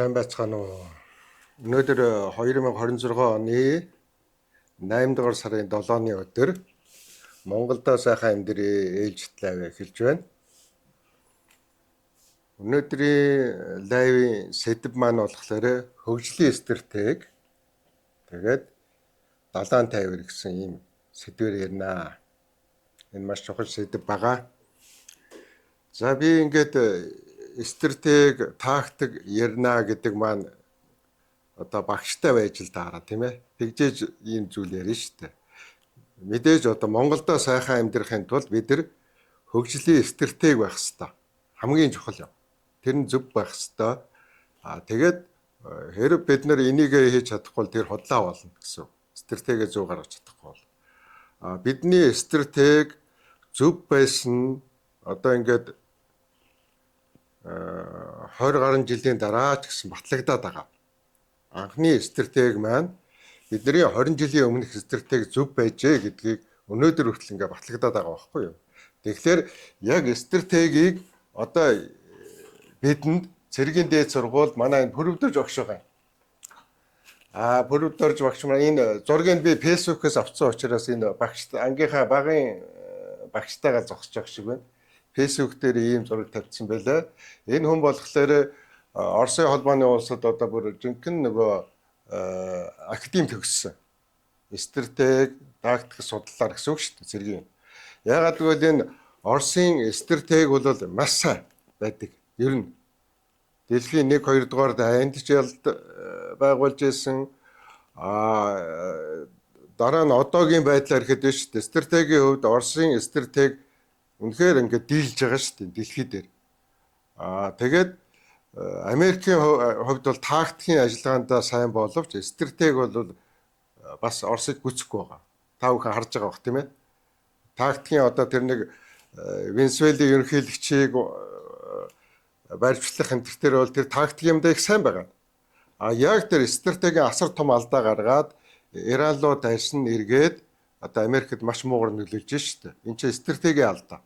Сайн байцгаана уу. Өнөөдөр 2026 оны 8 дугаар сарын 7-ны өдөр Монголдо сайхан амьдрий ээлжит лайв эхэлж байна. Өнөөдрийн лайвын сэдэв маань болохоор хөгжлийн стратеги тэгээд далайн тайвар гэсэн ийм сэдвээр ярина. Энэ маш чухал сэдэв байгаа. За би ингээд стратеги, тактик ярина гэдэг маань одоо багштай байж л таараа тийм ээ. Тэгжээж ийм зүйл ярина шүү дээ. Мэдээж одоо Монголдо сайхан амьдрахын тулд бид нар хөгжлийн стратеги байх хэрэгтэй. Хамгийн чухал юм. Тэр нь зөв байх хэрэгтэй. Тэгээд хэрэг бид нар энийг хийж чадахгүй бол тэр худлаа болно гэсэн. Стратеги зөв гаргаж чадахгүй бол. Бидний стратеги зөв байсан одоо ингээд 20 гаруй жилийн дараа ч гэсэн батлагдаад байгаа. Анхны стратеги маань бидний 20 жилийн өмнөх стратеги зөв байжээ гэдгийг өнөөдөр хүртэл ингээ батлагдаад байгаа байхгүй юу. Тэгэхээр яг стратегийг одоо бидэнд цэргийн дээд сургууль манай энэ Пүрэвдэрж багш байгаа. Пүрэвдэрж багш маань энэ зургийг би фэйсбүүкээс авсан учраас энэ багш ангийнхаа багын багштайгаа зогсож байгаа шиг байна. Фэйсбүүк дээр ийм зураг тавьсан байлаа. Энэ хүн болохоор Оросын холбооны улсад одоо бүр жинхэнэ нөгөө академи төгссөн. Стратеги, тактик судлалаар гэсэн үг шүү дээ зэргийн. Яагаад гэвэл энэ Оросын стратеги бол маш сайн байдаг. Ер нь дэлхийн 1 2 дугаар андчлалд байгуулж исэн дараа нь одоогийн байдлаар ихэд биш шүү дээ. Стратегийн хувьд Оросын стратеги үнэхээр ингээд дийлж байгаа шүү дээ дэлхий дээр. Тэгээд Америкийн хувьд бол тактикийн ажиллагаандаа сайн боловч стратеги бол бас Оросыг гүцэхгүй байгаа. Та бүхэн харж байгаа бох тийм ээ. Тактикийн одоо тэр нэг Венесуэлийн ерөнхийлөгчийг барьцлах хэмтэр бол тэр тактик юмдаа их сайн байгаа. Яг тэр стратегийн асар том алдаа гаргаад Иран руу дайсан эргээд одоо Америкт маш муугар нөлөөлж штэ. Энэ чинь стратегийн алдаа.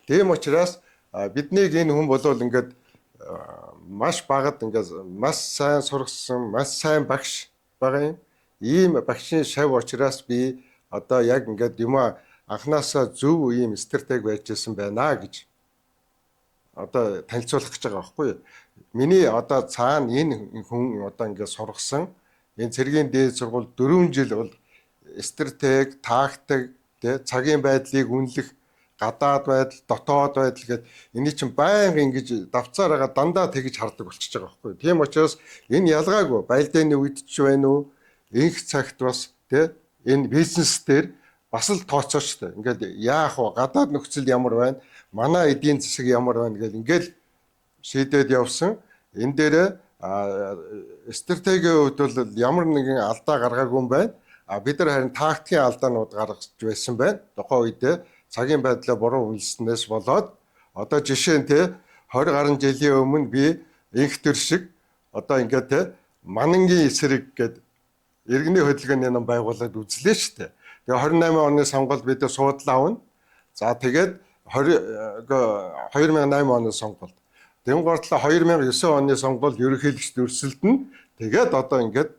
Тийм учраас биднийг энэ хүн болвол ингээд маш багад ингээд маш сайн сургасан, маш сайн багш байгаа юм. Ийм багшийн шав учраас би одоо яг ингээд юм анханасаа зөв ийм стратеги байж ирсэн байна гэж одоо танилцуулах гэж байгаа байхгүй юу. Миний одоо цаана энэ хүн одоо ингээд сургасан энэ цэргийн дээд сургууль 4 жил бол стратеги, тактик, цагийн байдлыг үнэлэх, гадаад байдал, дотоод байдал гэдэг энэ чинь байнга ингэж давцаараа дандаа тэгж хардаг болчихж байгаа байхгүй. Тийм учраас энэ ялгаагүй байлдааны үед ч байна уу, инх цагт бас энэ бизнес дээр бас л тооцооч та. Ингээд яах вэ? Гадаад нөхцөл ямар байна? Манай эдийн засаг ямар байна гэл ингээд шийдээд явсан. Энэ дээр стратегийн хувьд бол ямар нэгэн алдаа гаргаагүй юм байна. Бид нар харин тактикийн алдаанууд гаргаж байсан байна. Тухайн үедээ цагийн байдлаа буруу үнэлснээс болоод одоо жишээ нь 20 гаруй жилийн өмнө би инх төр шиг одоо ингээд манангийн эсрэг гээд иргэний хөдөлгөөний ном байгуулад үзлээ шүү дээ. Тэгээ 28 оны сонгуульд бид суудлаа авна. За тэгээд 2008 оны сонгуульд Тэнгууртлаа 2009 оны сонгуульд ерөнхийлөгчд өрсөлдөн. Тэгээд одоо ингээд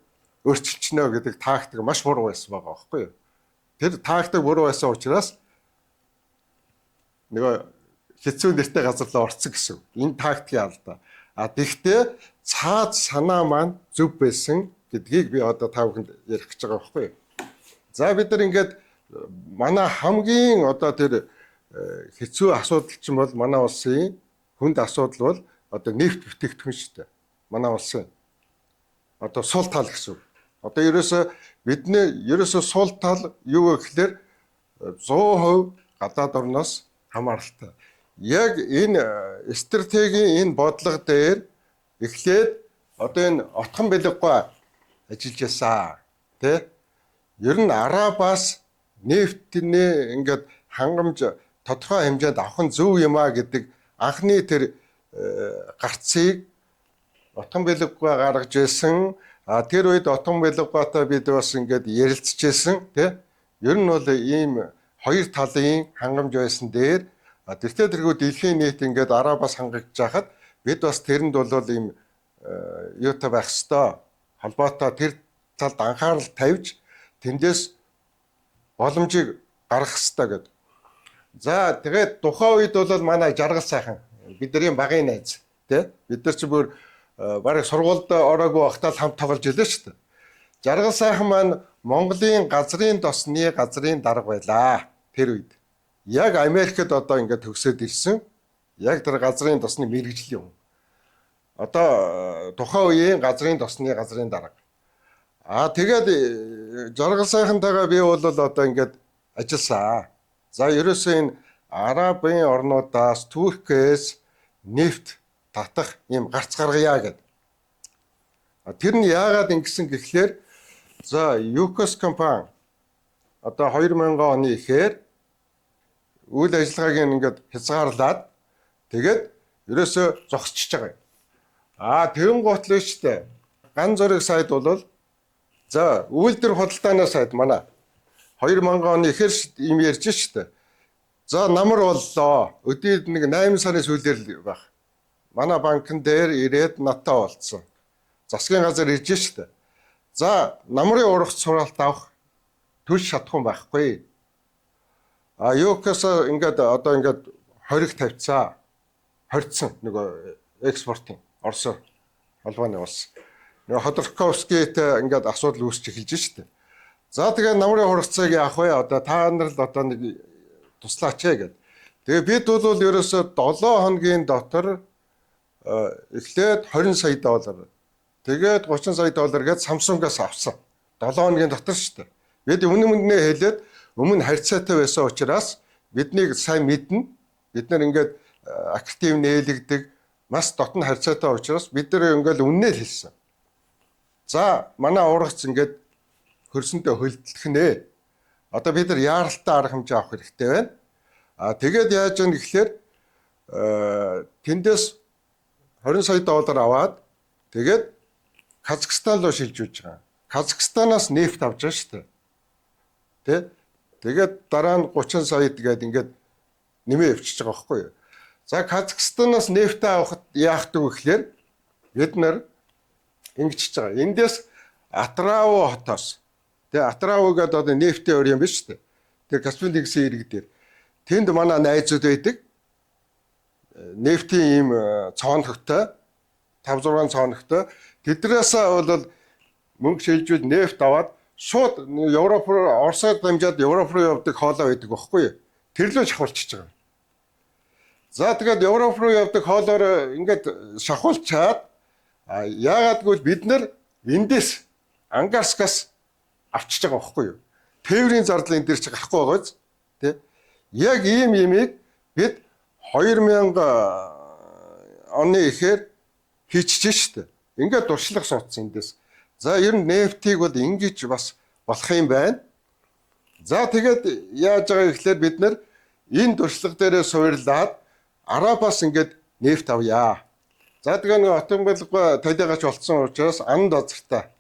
өөрчилчихнө гэдэг тактик маш буруу байсан байгаа байхгүй юу. Тэр тактик буруу байсан учраас нөгөө хэцүү нэртэй газар руу орцсон гэсэн. Энэ тактикийн алдаа. Тэгвэл цаад санаа маань зөв байсан гэдгийг би одоо та бүхэнд ярих гэж байгаа байхгүй юу. За бид нар ингээд манай хамгийн одоо тэр хэцүү асуудал чинь бол манай улсын хүнд асуудал бол одоо нефт бүтээгдэхүүн шүү дээ. Манай улсын одоо сул тал гэсэн. Одоо ерөөсөө сул тал юу вэ гэхээр 100% гадаад орноос хамааралтай. Яг энэ стратегийн энэ бодлого дээр эхлээд одоо энэ отхон бэлэггүй ажиллаж ясаа тий. Ер нь арабаас нефтний ингээд хангамж тодорхой хэмжээнд авах нь зөв юм а гэдэг анхны тэр гарцыг отхон бэлэггүй гаргаж ирсэн. Тэр үед отхон бэлэггүйтэй бид бас ингээд ярилцчихсэн тий. Ер нь бол ийм хоёр талын хангамж байсан дээр тэртээ тэргүй дэлхийн нийт ингээд арабаас хангагдж хахад бид бас тэрэнд бол ийм юутай байх ёстой. Холбоотой тэр талд анхаарал тавьж тэндээс боломжийг гаргах ёстой гэдэг. За тэгээд тухайн үед бол манай жаргал сайхан бидний багын найз тий бид нар ч бүр барыг сургуульд ороогүй багтаа л хамт тоглож илээ шүү дээ. Жаргал сайхан маань Монголын газрын тосны газрын дарга байлаа тэр үед. Яг Америкт одоо ингээд төгсөөд ирсэн. Яг тэр газрын тосны мэргэжлийн хүн. Одоо тухайн үеийн газрын тосны газрын дарга. Тэгээд жаргал сайхантайгаа би бол одоо ингээд ажилласан. За ерөөсөө энэ Арабын орнуудаас Туркээс нефт татах юм гарц гаргая гэдэг. Тэр нь яагаад ингэсэн гэхлээр за ЮКОС компани одоо 2000 оны ихээр үйл ажиллагааг ингээд хязгаарлаад тэгээд ерөөсөө зогсчихж байгаа юм. Тэрэн гутлаа штэ. Ган зөриг сайд бол за үйлдвэр худалдааны сайд манай 2000 оны ихээр юм ярьж штэ. За намар боллоо. Өдөрт нэг 8 сарын сүүлээр л байх. Манай банкн дээр ирээд натаа болцсон. Засгийн газар ирж штэ. За намрын урах суралт авах төлж чадахгүй байхгүй. ЮКОС ингээд одоо ингээд хориг тавьцаа. Хоригдсон нөгөө экспортын Орос холбооны улс. Нөгөө Ходорковскийтэй ингээд асуудал үүсч эхэлж штэ. За тэгээ намрын хурцыг яах вэ? Одоо та нар л одоо нэг туслаач гэд. Тэгээ бид бол ерөөсөө 7 хоногийн дотор эхлээд 20 сая доллар. Тэгээд 30 сая доллар гээд Samsung-аас авсан. 7 хоногийн дотор шүү дээ. Бид өмнө хэлээд өмнө харьцаатай байсан учраас биднийг сайн мэднэ. Бид нар ингээд актив нээлгдэг, маш дотн харьцаатай учраас бид нар ингээд үннээ л хэлсэн. За манай ургац ингээд хөрсөндөө хөлдлөх нэ. Одоо бид нар яаралтай арга хэмжээ авах хэрэгтэй байна. Тэгээд яаж яах вэ гэхлээр тэндээс 20 сая доллар аваад тэгээд Казахстан руу шилжүүлж байгаа. Казахстанаас нефт авч байгаа шүү дээ. Тэгээд дараа нь 30 сая тэгээд ингээд нэмээ өвчж байгаа байхгүй юу? За Казахстанаас нефт авахд яах вэ гэхлээр бид нар ингэж байгаа. Эндээс Атрау хотоос Атрау гэдэг одоо нефтийн өр юм биш үү? Тэр Каспийн тэнгисийн ирэг дээр. Тэнд манай найзууд байдаг. Нефтийн ийм цоонхогтой 5-6 цоонхогтой. Тэдрээс бол мөнгө шилжүүл нефт аваад шууд Европ руу Оросод дамжаад Европ руу явдаг хоолой байдаг байхгүй юу? Тэр лөө шахуулчихж байгаа. За тэгээд Европ руу явдаг хоолоор ингээд шахуулчаад яагаад гэвэл бид нар эндээс Ангарскаас авчиж байгаа байхгүй юу? Тээврийн зардал энэ дээр ч гарахгүй байгаа биз? Тэ? Яг ийм юмыг бид 2000 оны ихээр хийчихэж штэ. Ингээд дуршлах суудсан эндээс. За ер нь нефтийг бол ингэж бас болох юм байна. За тэгээд яаж байгаа гэхлээр бид нар энэ дуршлаг дээрээ суурлаад Арабаас ингээд нефт авъя. За тэгээ нэг Отонболго талигач болцсон учраас анд озртаа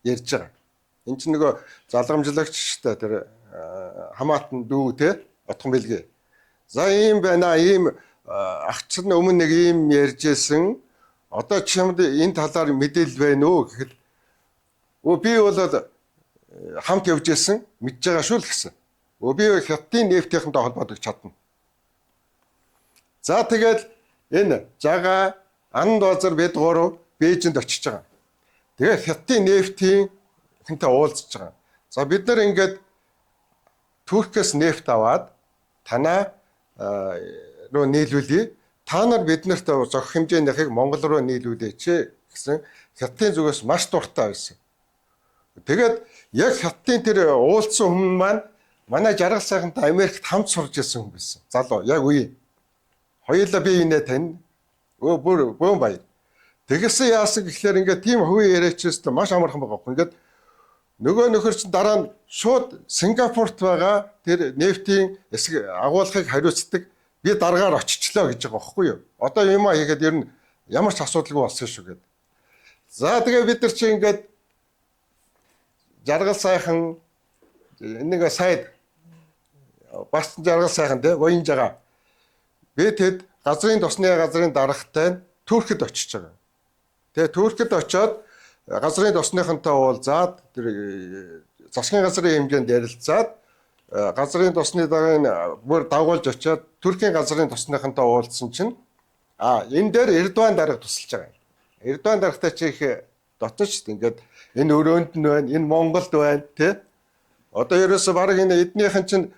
ярьж байгаа. Энд чинь нөгөө залгамжлагч штэ тэр хамаатан дүү те Отонболго. За ийм байна ийм агч нь өмнө нэг ийм ярьжсэн. Одоо чамд энэ талаар мэдээлэл байна уу гэхэд би бол хамт явж ирсэн мэдж байгаа шүү л гэсэн. Би хятадын нефтийнхэнтэй холбоодог чадна. За тэгээд энэ жага анд базар бид гурав Бээжинд очиж байгаа. Тэгээд хятадын нефтийн хэнтэй уулзж байгаа. За бид нар ингээд Туркээс нефт аваад танаа руу нийлүүлье. Та нар биднэрт зохих хэмжээнийхийг Монгол руу нийлүүлээч гэсэн хятадын зүгээс маш дуртай байсан. Тэгээд яг хятадын тэр уулзсан хүн маань манай жаргал сайхантай Америкт хамт сурж ирсэн хүн байсан. Залуу яг үе. Хоёулаа би инээ тань. Бүр бөөм баяр. Тэгсэн яасан гэхлээр ингээд тийм хувийн яриачээс маш амархан байгаа. Ингээд нөгөө нөхөр чинь дараа нь шууд Сингапурт байгаа тэр нефтийн эсэг агуулгыг хариуцдаг би дараагаар очичлоо гэж байгаа байхгүй юу? Одоо юм хийгээд ер нь ямар ч асуудалгүй болсон шүү гэдэг. За тэгээ бид нар чи ингээд жаргал сайхан нэг сайд бас жаргал сайхан те воин жага. Би тэд газрын тосны газрын дарагтай Туркид очиж байгаа. Тэгээ Туркид очиод газрын тосныхонтой уулзаад тэр засгийн газрын хэмжээнд ярилцаад газрын тосны дарга бүр дагуулж очиод Туркийн газрын тосныхонтой уулзсан чинь энэ дээр Эрдоган дарга тусалж байгаа. Эрдоган даргатай чи их дотож шүү дээ. Ингээд энэ өрөөнд нь байна, энэ Монголд байна тий. Одоо ерөөсө баг энэ эднийхэн чинь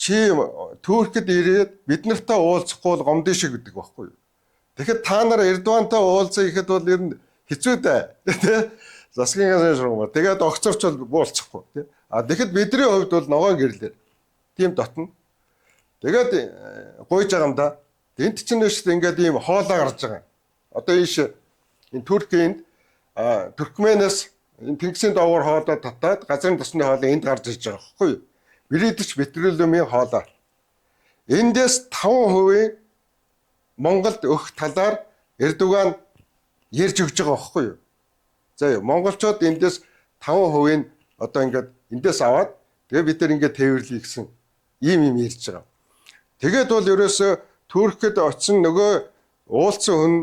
чи Туркид ирээд бид нартай уулзахгүй бол гомдын шиг гэдэг байхгүй юу. Тэгэхэд та нар Эрдогантай уулзах ихэд бол ер нь хэцүү дээ тий. Засгийн газрын шугам. Тэгээд огцорч бол уулзахгүй тий. Тэгэхэд бидний хувьд бол ногоон гэрлээ. Тийм дотно. Тэгээд гуйж байгаа юм да. Энд чинь шүү дээ ингээд ийм хоолоо гарч байгаа. Одоо энэ Туркийн Туркменээс энэ тэнгисийн доогоор хоолоо татаад газрын тосны хоолоо энд гарч ирж байгаа байхгүй юу? Бритиш петролиумын хоолоо. Эндээс 5% Монголд өгөх талаар Эрдоган ярьж өгч байгаа байхгүй юу? За юу монголчууд эндээс 5% одоо ингээд эндээс аваад тэгээ бид нар ингээд тээвэрлэе гэсэн ийм ярьж байгаа. Тэгээд бол ерөөсөө Туркид очсон нөгөө уулцсан хүн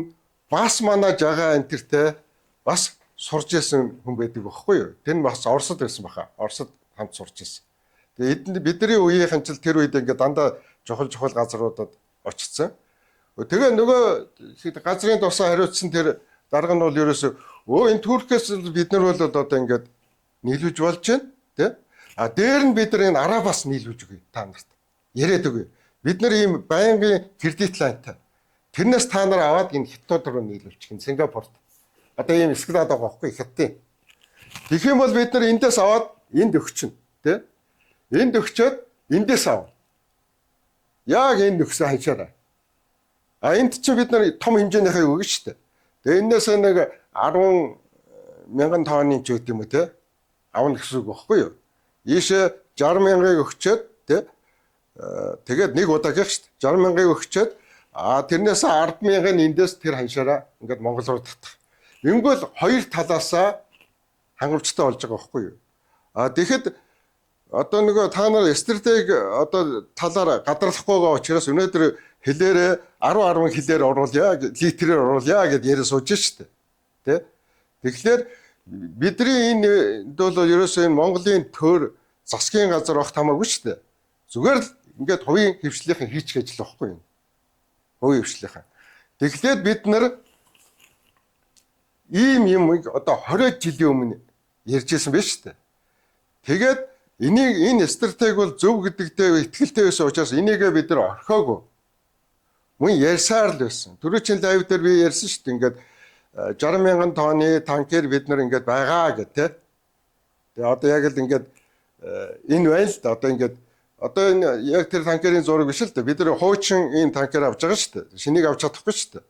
бас манай жагаа энтертэй бас сурж исэн хүн байдаг байхгүй юу? Тэр нь бас Оросд байсан баха. Оросд хамт сурж исэн. Тэгээд бидний үеийнхэн ч тэр үед ингээд дандаа жохол газруудад очсон. Тэгээ нөгөө газрын тосоо хариуцсан тэр дарга нь бол ерөөсөө энэ Туркээс бид нар бол одоо ингээд нийлүүлж болж байна тий. Дээр нь бид нар энэ арабаас нийлүүлж өгье та нарт. Яриад өгье. Бид нар ийм байнгын кредит лайнтай. Тэрнээс та нар аваад энэ хятад руу нийлүүлчих юм Сингапурт. Одоо ийм эсгэлээд байгаа байхгүй хятадын. Тэгэх юм бол бид нар эндээс аваад энд өгчин тий. Энд өгчөөд эндээс ав. Яг энд өгсөн ханшаараа. Энд чи бид нар том хэмжээнийхээ өгнө шүү дээ. Тэгээ энээс нэг 10 мянган тонны ч үт юм уу тий. Авна гэсэн үг байхгүй юу? Ийшээ 60 мянгаыг өгчөөд тий. Тэгээд нэг удаа гэх шүү дээ. 60 мянгаыг өгчөөд тэрнээс 10 мянган эндээс тэр ханшаараа ингээд Монгол руу татах. Ингэвэл хоёр талаасаа хангамжтай болж байгаа байхгүй юу? Тэгэхэд одоо нөгөө та нар стратеги одоо талаар гадарлахгүй байгаа учраас өнөөдөр хэлээрээ 10 хэлээр оруулъя, литрээр оруулъя гэд яриа сууж штэ. Тэ? Тэгэхээр бидний энэ бол ерөөсөө энэ Монголын төр засгийн газар огт хамаагүй штэ. Зүгээр л ингээд хувийн хвшлийнхэн хийчих ажил байхгүй юм. Хувийн хвшлийнхэн. Тэгэхээр бид нар ийм юм одоо 20 жилийн өмнө ярьж байсан байж штэ. Тэгээд энэ стратеги бол зөв гэдэгтээ итгэлтэй байсан учраас энийгээ бид нар орхиогүй. Мөн ярьсаар л байсан. Түрүүчийн лайв дээр би ярьсан шүү дээ. Ингээд 60 мянган тонны танкер бид нар ингээд байгаа гэх тээ. Тэгээ одоо яг л ингээд энэ байна л да. Одоо энэ яг тэр танкерийн зураг биш л дээ. Бид нар хуучин ийм танкер авч байгаа шүү дээ. Шинийг авч чадахгүй шүү дээ.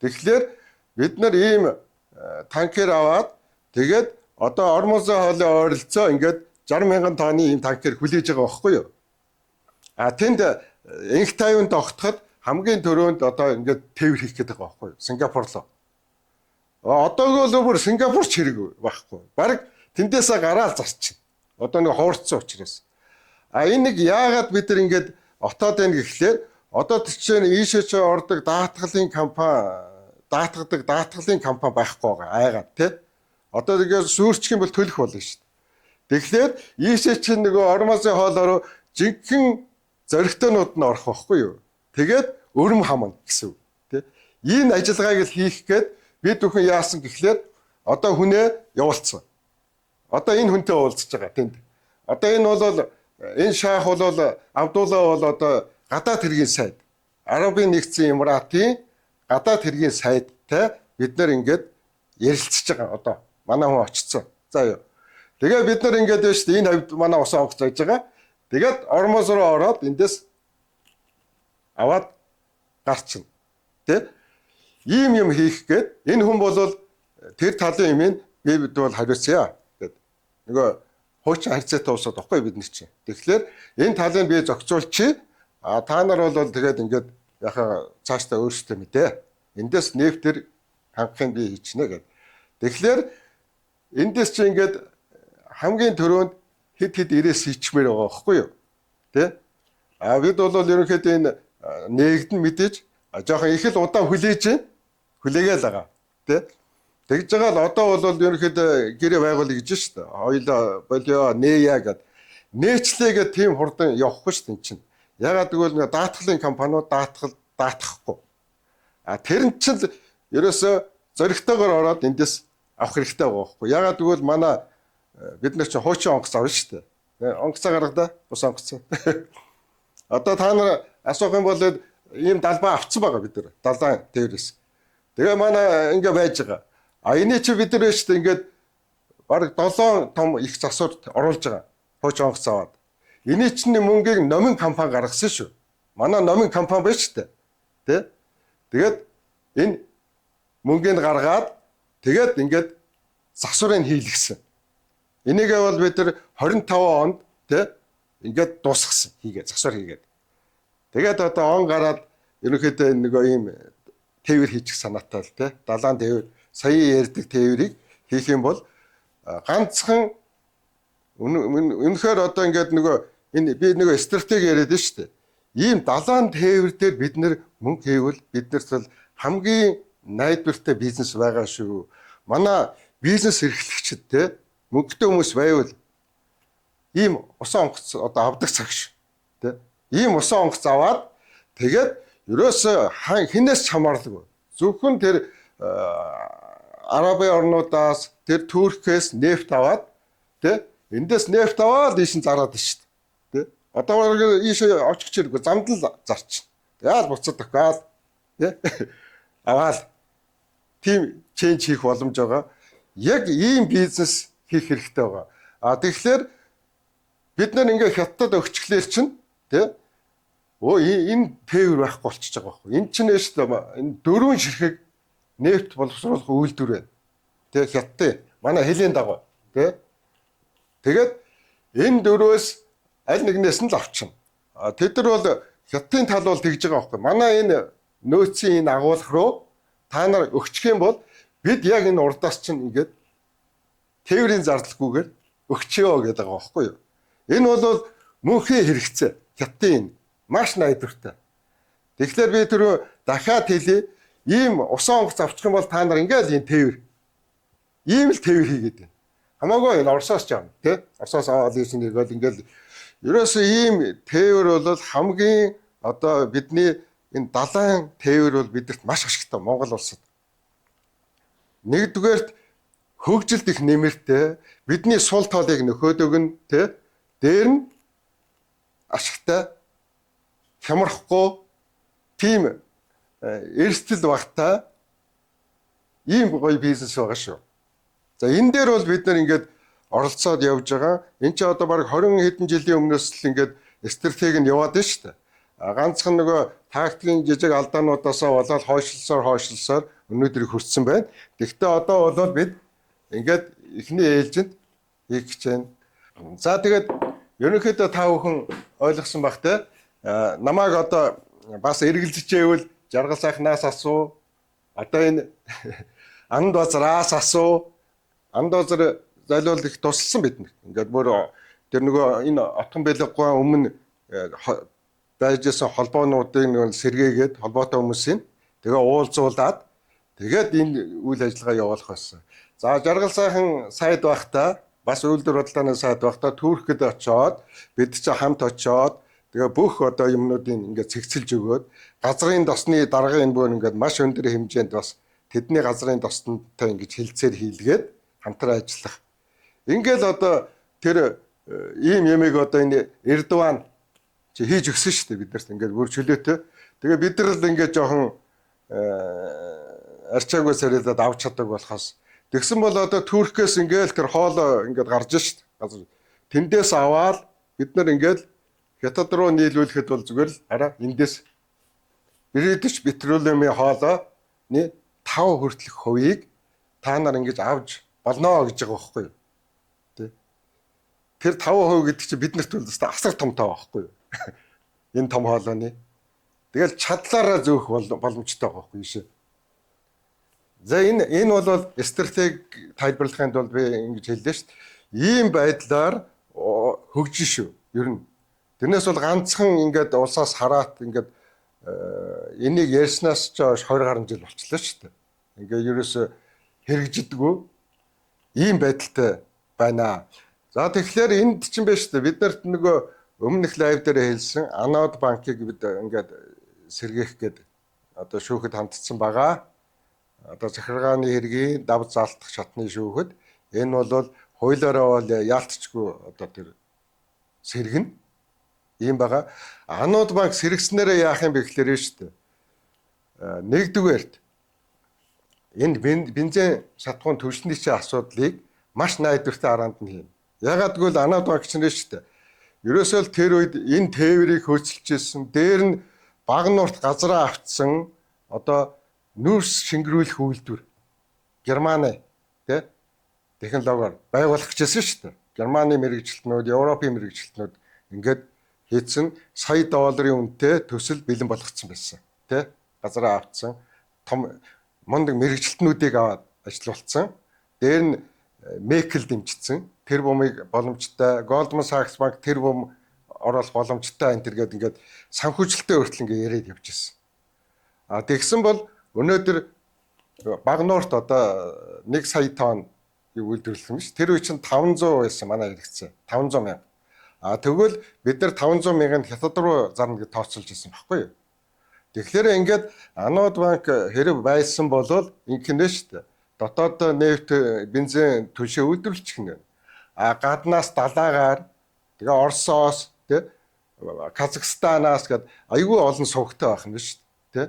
Тэгэхээр бид нар ийм танкер аваад тэгээд одоо Ормозын хоолой ойролцоо ингээд 60 мянган тонны ийм танкер хүлээж байгаа байхгүй юу? Тэнд инх тайван тогтоход хамгийн түрүүнд одоо ингээд тээвэр хийх гэдэг байгаа байхгүй юу? Сингапур руу. Одоогүй л бүр Сингапур ч хэрэг байхгүй. Бараг тэндээсээ гараал зарчин. Одоо нэг хуурцсан учраас. Энэ нэг яагаад бид нар ингээд отоод байна гэхлээр одоо тийчээ ийшээ ч ордог даатгалын компани байхгүй байгаа айгаад тий. Одоо тэгээд сүүрчих юм бол төлөх болно шүү дээ. Тэгэхээр ийшээ чинь нөгөө Ормозын хоолоор жинхэнэ зоригтойнууд нь орох байхгүй юу? Тэгээд өрөм хамна гэсэн үг тий. Энэ ажиллагааг л хийх гээд бид бүхэн яасан гэхлээр одоо хүнээ явуулсан. Одоо энэ хүнтэй уулзж байгаа тэнд. Одоо энэ бол энэ шаах бол Абдулла бол одоо гадаад хэргийн сайд. Арабын нэгдсэн Эмиратын гадаад хэргийн сайдтай бид нар ингээд ярилцж байгаа одоо. Манай хүн очсон. За юу. Тэгээ бид нар ингээд байна шүү дээ. Энэ хавьд манай ус онгоц байж байгаа. Тэгээд Ормоз руу ороод эндээс аваад гарчин. Тэ? Ийм юм хийх гээд энэ хүн бол тэр талын юмыг бид бол хариуцъя гэд. Нөгөө хуучин харьцаатай усаад баггүй бид нар чинь. Тэгэхээр энэ талыг би зохицуулчих. Та нар бол тэгээд ингээд яхаа цаашдаа өөрсдөө мэдээ. Эндээс нефтэр хангахын би хийчихнэ гэд. Тэгэхээр эндээс чи ингээд хамгийн түрүүнд хэд ирээс хийчмээр байгаа байхгүй юу? Тэ? Бид бол ерөнхийдөө энэ нээгдэн мэдээж жоохон их л удаан хүлээж байна. Хүлээгээл байгаа. Тэ? Тэгж байгаа л одоо бол ерөнхийдөө гэрээ байгуулъя гэж шүү дээ. Хоёлоо болио нээя гэд. Нээчлээ тийм хурдан явахгүй шүү дээ энэ чинь. Ягаад гэвэл нэг даатгалын компаниуд даатгахгүй. Тэр нь ч ерөөсөө зөрөгтэйгээр ороод эндээс авах хэрэгтэй байгаа байхгүй. Ягаад гэвэл манай бид нар чинь хуучин онгоц авна шүү дээ. Онгоцоо гаргадаа ус онгоцоо. Одоо та нар асуух юм бол ийм далбаа авцсан байгаа бид нар. Далайн тээврээс. Тэгээ манай ингээ байж байгаа. Эний чи бид нар шүү дээ ингээд бараг 7 том их засварт оруулж байгаа. Хуучин онгоц аваад. Эний чинь мөнгийг номин компани гаргасан шүү. Манай номин компани байна шүү дээ. Тэгээд энэ мөнгийг гаргаад тэгээд ингээд засварыг хийлгсэн. Энийгээ бол бид нар 25 онд ингээд дуусгасан хийгээд засвар хийгээд. Тэгээд одоо он гараад ерөнхийдөө нэг ийм тээвэр хийчих санаатай л далайн тээвэр сая ярьдаг тээврийг хийх юм бол ганцхан үнэхээр одоо ингээд энэ би стратеги яриад байна шүү дээ. Ийм далайн тээвэр дээр бид нэр мөнгө хийвэл биднэрт хамгийн найдвартай бизнес байгаа шүү. Манай бизнес эрхлэгчид мөнгөтэй хүмүүс байвал ийм усан онгоц одоо авдаг цаг шүү. Ийм усан онгоц аваад тэгээд ерөөсөө хинээс хамаарлаггүй. Зөвхөн тэр Араби орнуудаас тэр Туркээс нефт аваад эндээс нефт аваад ийш нь зараад шүү дээ. Одоо ийш очих чиргүй замд л зарчин. Яал буцаад өгөөл аваад тийм ченж хийх боломж байгаа. Яг ийм бизнес хийх хэрэгтэй байгаа. Тэгэхээр бид нар ингээ хятад өгчлөөр чинь энэ тээвэр байхгүй болчихж байгаа байхгүй. Энэ чинь шүү дээ энэ дөрвөн ширхэг нефт боловсруулах үйлдвэр байна. Хятад манай хэлийн дагуу тэгээд энэ дөрвөөс аль нэгнээс нь л авчихна. Тэд нар бол хятадын тал бол тэгж байгаа байхгүй. Манай энэ нөөцийн энэ агуулга руу та нар өгчих юм бол бид яг энэ урдаас чинь ингээд тээврийн зардалгүйгээр өгчөө гэдэг байгаа байхгүй юу. Энэ бол мөнхийн хэрэгцээ хятадын маш найдвартай. Тэгэхээр би тэр дахиад хэлье. Ийм усан онгоц авчих юм бол та нар ингээл энэ тээвэр ийм л тээвэр хийгээд байна. Хамаагүй энэ Оросоос ч авна Оросоос аваад ингээл ерөөсөө ийм тээвэр бол хамгийн одоо бидний энэ далайн тээвэр бол бидэрт маш ашигтай Монгол улсад. Нэгдүгээрт хөгжилд их нэмэртэй бидний сул тоолыг нөхөөд өгнө дээр нь ашигтай хямрахгүй тийм эрсдэл багтаа ийм гоё бизнес байгаа шүү. За энэ дээр бол бид нар ингээд оролцоод явж байгаа. Энд чи одоо баг 20 хэдэн жилийн өмнөөс л ингээд стратеги нь яваад байна шүү дээ. Ганцхан тактикийн жижиг алдаануудаасаа болоод хойшлсоор өнөөдөр хүрсэн байна. Гэхдээ одоо бол бид ингээд эхний ээлжинд хийх гэж байна. За тэгээд ерөнхийдөө та бүхэн ойлгосон бах намайг одоо бас эргэлзэжээвэл жаргал сайхнаас асуу. Одоо энэ анд базраас асуу. Анд базар зайлуул их тусалсан бид нар. Ингээд бүр тэр энэ отгон бэлэггүй өмнө байжсэн холбоонуудыг сэргээгээд холбоотой хүмүүсийн тэгээ уулзуулаад тэгээд энэ үйл ажиллагаа явуулах байсан. За жаргал сайхан сайд байхдаа бас үйлдвэр бодлооны сайд байхдаа Туркэд очоод бид чинь хамт очоод тэгээ бүх одоо юмнуудыг ингээд цэгцэлж өгөөд газрын тосны даргын бүр ингээд маш өндөр хэмжээнд бас тэдний газрын тостой ингээд хилцээр хийлгээд хамтран ажиллах. Ингээл одоо тэр ийм ямиг одоо энэ Эрдоган чи хийж өгсөн шүү дээ биднэрт ингээд бүр чөлөөтэй. Тэгээ бид нар л ингээд жоохон арчаагүй сарилаад авч чаддаг болохоос тэгсэн бол одоо Туркээс ингээд тэр хоолоо ингээд гарч шít. Тэндээс аваад бид нар ингээд хятад руу нийлүүлэхэд бол зүгээр л араа эндээс British Petroleum-ийн хоолоо 5 хүртэлх хувийг та нар ингэж авч болно гэж байгаа байхгүй юу? Тэр 5% гэдэг чинь биднэрт бол асар томтой байхгүй юу? Энэ том хоолойны. Тэгэл чадлаараа зөөх боломжтой байгаа байхгүй юу? За энэ бол стратеги тайлбарлахын тулд би ингэж хэллээ шүү дээ. Ийм байдлаар хөгжин шүү. Ер нь. Тэрнээс бол ганцхан ингээд улсаас хараад ингээд энийг ярьснаас ч 20 гаруй жил болчихлоо шүү дээ. Ингээд ерөөсө хэрэгжидэггүй ийм байдалтай байна. За тэгэхээр энд чинь байна шүү дээ. Бид нарт нөгөө өмнөх лайв дээр хэлсэн Анод банкыг бид ингээд сэргээх гээд одоо шүүхэд хандсан байгаа. Одоо захиргааны хэргийн дав заалтах шатны шүүхэд энэ бол хуулиараа бол яалтчгүй одоо тэр сэргэн ийм байгаа. Анод банк сэргснээрээ яах юм бэ гэхээр шүү дээ. Нэгдүгээрт энэ бензин шатхуун түвшний чинь асуудлыг маш найдвартай арганд нь хийнэ. Ягаад гэвэл Анод банк чинь шүү дээ. Ерөөсөө л тэр үед энэ тээврийг хөөцөлжсэн, дээр нь баг нуурт газраа автсан одоо нүүрс шингэрүүлэх үйлдвэр Германы тий технологиор байгуулах гэжсэн шүү дээ. Германы мэрэгчлэтнүүд, Европын мэрэгчлэтнүүд ингээд хийсэн сая долларын үнэтэй төсөл бэлэн болгоцсон байсан. Тий газраа автсан том мундаг мэрэгчлэтнүүдийг аваад ажиллуулсан. Дээр нь Меркель дэмжсэн. Тэр бумыг боломжтой, Goldman Sachs банк тэр бум оруулах боломжтой энэ төргээд ингээд санхүүжилттэй хүртэл ингээд яриад явж ирсэн. Тэгсэн бол өнөөдөр баг нуурт одоо 1 сая тонн үйлдвэрлэх юм ш. Тэр үе чинь 500 байсан манай хэрэгцээ. 500 мянга. Тэгвэл бид нар 500 мянганд хятад руу зарна гэж тооцоолж ирсэн баггүй юу? Тэгэхээр ингээд Анод банк хэрэг байсан бол ингэнэ шүү дээ. Дотоод нефт бензин түлшээ үйлдвэрлэчих нь. Гаднаас далаагаар тэгээ Оросоос тэ Казахстанаас гээд айгүй олон сувгтай байх юм шүү дээ.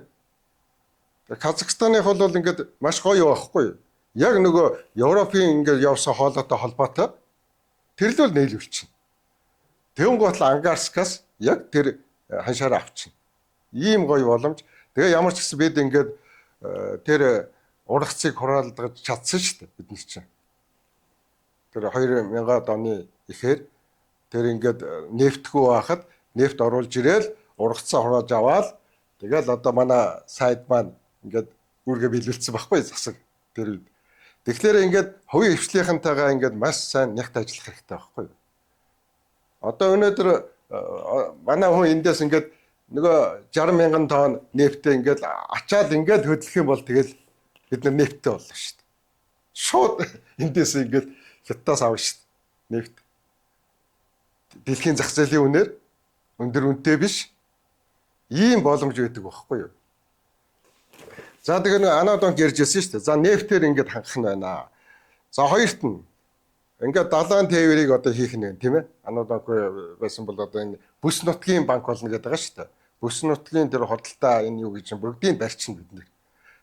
Тэ Казахстаныг бол ингээд маш гоё байхгүй юу? Яг нөгөө Европын ингээд явсан хоолойтой холбоотой тэр л нийлүүлчихнэ. Тэнгуут л Ангарскаас яг тэр ханшаараа авчихна. Ийм гоё боломж. Тэгээ ямар ч гэсэн бид ингээд тэр ургацыг хураалдаж чадсан шүү дээ бид нар чинь. Тэр 2000-аад оны ихээр тэр ингээд нефтгүй байхад нефт оруулж ирээл ургацаа хурааж аваад тэгэл одоо манай сайд маань ингээд үүргээ биелүүлсэн байхгүй засаг тэр үед. Тэгэхээр ингээд хувийн хвшлийнхантайгаа ингээд маш сайн нягт ажиллах хэрэгтэй байхгүй юу? Одоо өнөөдөр манай хүн эндээс ингээд нөгөө 60 мянган тонн нефтээ ингээд ачаал ингээд хөдлөх юм бол тэгэл бид нар нефттэй болно шүү дээ. Шууд эндээс ингээд хятадаас авна шүү дээ. Нефт. Дэлхийн зах зээлийн үнээр өндөр үнэтэй биш. Ийм боломж байдаг байхгүй юу? За тэгээ нэг Анод банк ярьж ирсэн шүү дээ. За нефтээр ингээд хангах нь байна. За хоёрт нь ингээд далайн тээврийг одоо хийх нь тийм ээ. Анод банк байсан бол одоо энэ бүс нутгийн банк болно гэдэг байгаа шүү дээ. Бүс нутгийн тэр хөдөлთა энэ юу гэж бүгдийг барьчихна бид нэр.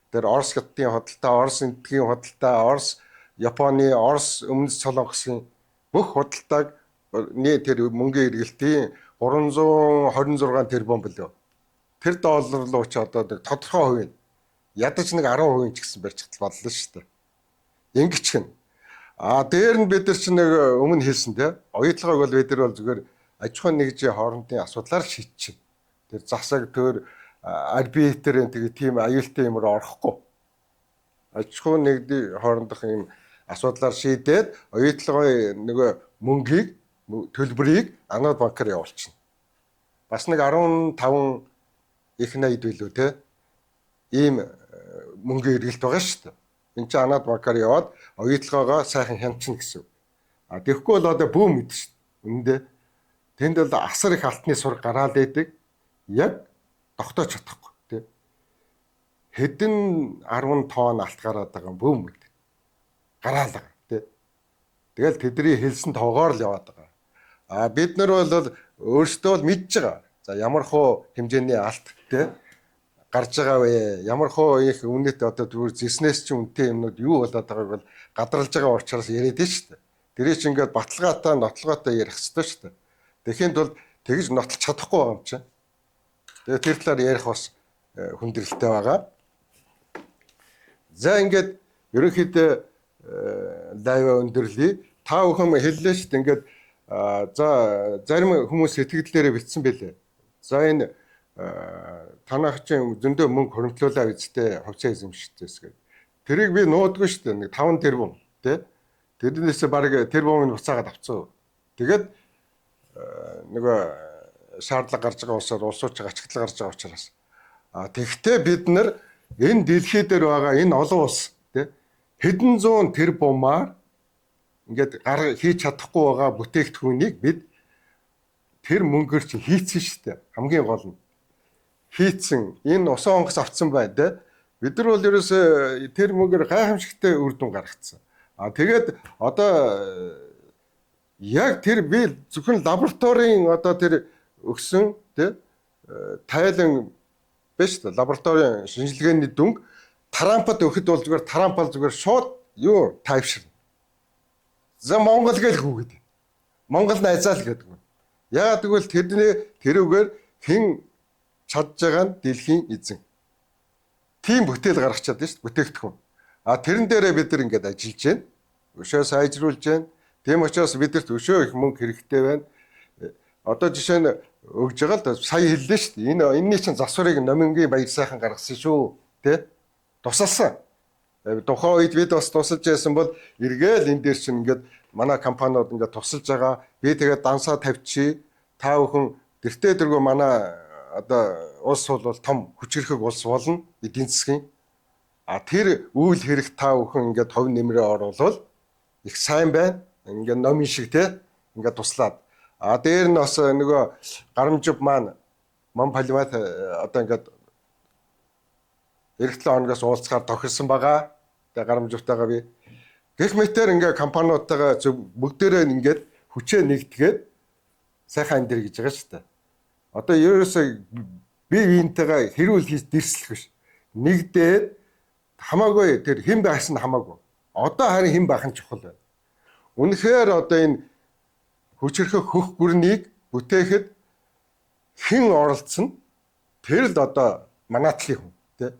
Тэр Орос хятадын хөдөлთა, Орос энтгийн хөдөлთა, Орос, Японы, Орос өмнөд Солонгосын бүх хөдөлтааг тэр мөнгөний эргэлтийн 326 тэрбум билүү. Тэр доллар руу ч одоо тодорхой хувь нь ядаж нэг 10% ч гэсэн барьж чадвал боллоо шүү дээ. Ингэчгэн. Дээр нь бид нар чинь нэг өмнө хэлсэн тий. Оюутлагыг бол бид нар бол зүгээр аж ахуйн нэгжийн хоорондын асуудлаар шийдчихэ. Тэр засаг төр арбитр тэгээ тийм аюултай юмроо орохгүй. Аж ахуйн нэгдийн хоорондох юм асуудлаар шийдээд оюутлагын нөгөө мөнгийг төлбөрийг Анод банкаар явуулчихна. Бас нэг 15 их 80 билүү тий. Ийм мөнгөний эргэлт байгаа шүү дээ. Энд чинь Анод банкаар яваад оюутлагаа сайхан хянчихна гэсэн. Тэгэхгүй бол одоо бүүм мэдэн шүү дээ. Үндэ тэнд бол асар их алтны сур гараал байдаг. Яг тогтоож чадахгүй тий. Хэдэн 10 тонн алт гараад байгаа бүүм мэд. Гараал байгаа тий. Тэгэл тэдний хэлсэн тоогоор л яваад байгаа. Бид нар бол өөрсдөө л мэдж байгаа. За ямар хөө хэмжээний алт тий гарч байгаа вэ? Ямар хөө их үнэт одоо зүгээр зэснээс ч үнэтэй юмнууд юу болоод байгааг бол гадралж байгаа учраас яриад нь шүү дээ. Тэрийг ч ингээд баталгаатай, нотлогоотой ярих хэрэгтэй шүү дээ. Тэгэхэд бол тэгж нотлох чадахгүй байгаа юм чинь. Тэгээ тэр талаар ярих бас хүндрэлтэй байгаа. За ингээд ерөнхийдөө лайв өндөрлөе. Та бүхэн хэллээ шүү дээ. Ингээд за зарим хүмүүс сэтгэлдээрээ битсэн байлээ. За энэ танах чинь зөндөө мөнгө хөрөмтлүүлээ үсттэй хувьцаа эзэмшижээс гэдэг. Тэрийг би нуудгүй шүү дээ. Нэг 5 тэрбум тий. Тэрнээсээ баг тэрбумыг буцаагаад авцсан. Тэгээд нөгөө шаардлага гарч байгаа улсаар улсууч ачигтлал гарч байгаа учраас. Тэгэхдээ бид нар энэ дэлхий дээр байгаа энэ олон улс тий хэдэн зуун тэр бумаар ингээд хийж чадахгүй байгаа бүтээгдэхүүнийг бид тэр мөнгөөр чи хийцэн шүү дээ. Хамгийн гол нь хийцэн энэ усан онгоц авцсан байна те. Бид нар бол ерөөсөө тэр мөнгөөр гайхамшигтай үр дүн гаргацсан. Тэгээд одоо яг тэр би зөвхөн лабораторийн одоо тэр өгсөн те тайлан биш та лабораторийн шинжилгээний дүнг Трампад өгөхөд бол зүгээр Трамп бол зүгээр шууд юу тайвширна. За Монгол гэл хүүгээд. Монгол найзаал гэдэг юм. Яагаад гэвэл тэрүүгээр хэн чадж байгаа нь дэлхийн эзэн. Тийм бүтээл гаргачаад шүү дээ бүтээгдэхүүн. Тэрэн дээрээ бид нар ингээд ажиллаж байна. Өшөө сайжруулж байна. Тийм учраас бидэрт өшөө их мөнгө хэрэгтэй байна. Одоо жишээ нь өгж байгаа л сая хэллээ шүү дээ. Энэний чинь засварыг номингийн баяр сайхан гаргасан шүү. Тэ? Тусалсан. Тухайн үед бид бас тусалж байсан бол эргээл энэ дээр чинь ингээд манай компаниуд ингээд тусалж байгаа. Би тэгээд дансаа тавьчих. Та бүхэн гэртээ дэргөө манай одоо улс бол том хүчирхэг улс болно эдийн засгийн. Тэр үйл хэрэг та бүхэн ингээд хувь нэмрээ оруулал их сайн байна. Ингээд номын шиг те ингээд туслаад. Дээр нь бас нөгөө гарамжив маань Палмат одоо ингээд эх 7 хоногоос уулзахаар тохирсон байгаа. Тэгээ гарамживтайгаа би гэх мэтэр ингээд компаниудтайгаа бүгдээрээ ингээд хүчээ нэгтгээд сайхан амьдрий гэж байгаа шүү дээ. Одоо ерөөсөө би энтэйгээ хэрүүл хийж дэрслэх биш. Нэгдээд хамаагүй тэр хэн байсан хамаагүй. Одоо харин хэн байх нь чухал байна. Үнэхээр одоо энэ хүчирхэг хөх гүрнийг бүтээхэд хэн оролцсон тэр л одоо манаатлын хүн тий.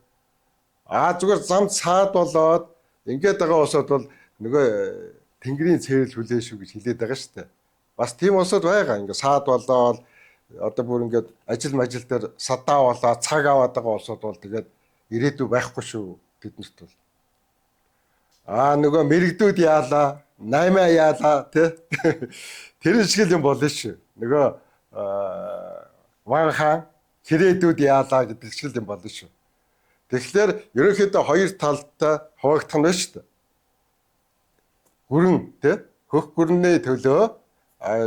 Зүгээр зам цаад болоод ингээд байгаа улсууд бол нөгөө тэнгэрийн цэвэрл хүлээн шүү гэж хэлээд байгаа шүү дээ. Бас тийм улсууд байгаа. Ингээд саад болоод одоо бүр ингээд ажил дээр садаа болоод цаг аваад байгаа улсууд бол тэгээд ирээдүй байхгүй шүү тэднэрт бол. Нөгөө мэрэгдүүд яалаа, наймаа яалаа тий. Тэр шиг юм болно шүү. Нөгөө ванхан хэрээдүүд яалаа гэдэг шиг юм болно шүү. Тэгэхээр ерөнхийдөө хоёр талтай хуваагдах нь шүү дээ. Гүрэн тий хөх гүрний төлөө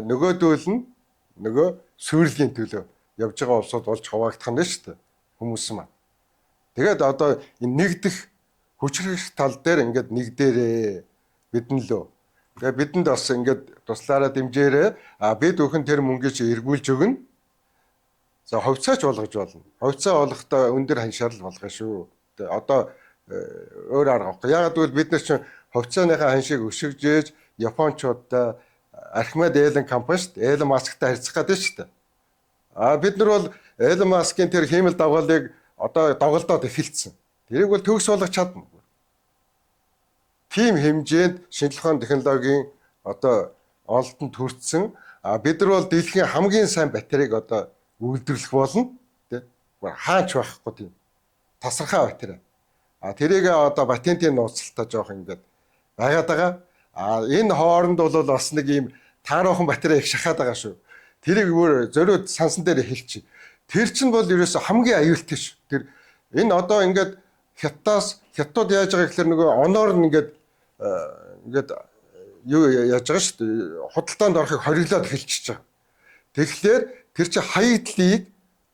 нөгөөдөл нь нөгөө сүрлийн төлөө явж байгаа улсууд болж хуваагдах нь шүү дээ. Хүмүүс маань. Тэгээд одоо энэ нэгдэх хүчрэх тал дээр ингээд нэгдээрээ бидэн лөө. Тэгээ бидэнд бас ингээд туслаараа дэмжээрээ бид бүхэн тэр мөнгөийг эргүүлж өгнө. За хувьцаач болгож болно. Хувьцаа болгохдоо өндөр ханшаал болгоо шүү. Тэгээ одоо өөр арга авах. Яагаад гэвэл бид нар чинь хувьцааныхаа ханшийг өшөжээж Япончуудтай Архимед Элон компани шүү дээ. Элон Масктай харьцах гэдэг шүү дээ. Бид нар бол Элон Маскын тэр хиймэл дагуулыг одоо доголдоод эхэлсэн. Тэрийг бол төгс болгож чадна. Тим хэмжээнд шинжлэх ухааны технологийн одоо олдонд хүрсэн. Бид нар бол дэлхийн хамгийн сайн батарейг одоо үйлдвэрлэх болно. Тэ? Хаач байхгүй тийм. Тасархаа батарей. Тэрийг одоо патентын нууцлалтаа жоох ингээд байгаад байгаа. Энэ хооронд бол бас нэг ийм тааруухан батарей их шахаад байгаа шүү. Тэрийг өөр зориуд сансан дээр хэлчих. Тэр чинь бол ерөөсө хамгийн аюултай шүү. Тэр энэ одоо ингээд хятад яаж байгаа гэхээр нөгөө оноор нь ингээд юу яаж байгаа шүү дээ. Худалдаанд орохыг хориглоод хэлчихэж байгаа. Тэгэхээр тэр чинь хаядлыг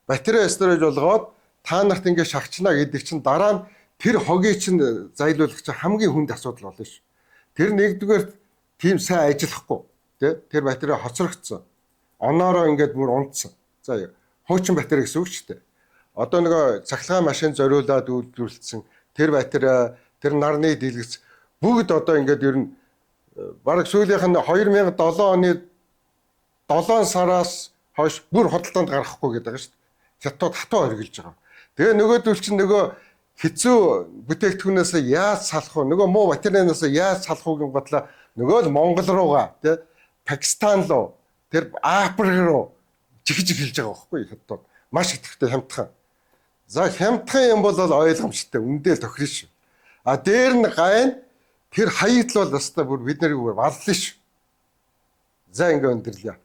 батарей storage болгоод та нарт ингээд шахачна гэдэг чинь дараа нь тэр хогийг чинь зайлуулах чинь хамгийн хүнд асуудал болно шүү. Тэр нэгдүгээр тийм сайн ажиллахгүй тий тэр батарей хоцрогдсон. Оноороо ингээд бүр унтсан. За хуучин батарей гэсэн үг шүү дээ. Одоо нөгөө цахилгаан машин зориулаад үйлдвэрлэсэн тэр батарей тэр нарны дэлгэц бүгд одоо ингээд ер нь бараг сүүлийнх нь 2007 оны 7 сараас хойш бүр худалдаанд гаргахгүй гэдэг байгаа шүү дээ. Хятад хатуу хориглож байгаа. Тэгээ нөгөөдөл чинь нөгөө хэцүү бүтээгдэхүүнээс яаж салах вэ? Нөгөө муу батарейнаас яаж салах вэ гэх бодлоо нөгөө л Монгол руугаа тий Пакистан руу тэр Африк руу жигж хэлж байгаа байхгүй хятад. Маш идэвхтэй хямдхан. За хямдхан юм бол ойлгомжтой үндэл тохирно шүү. Дээр нь гайн тэр хаягдл бол өстой бүр бид нарыг валлаа шүү. За ингээ өндөрлөө.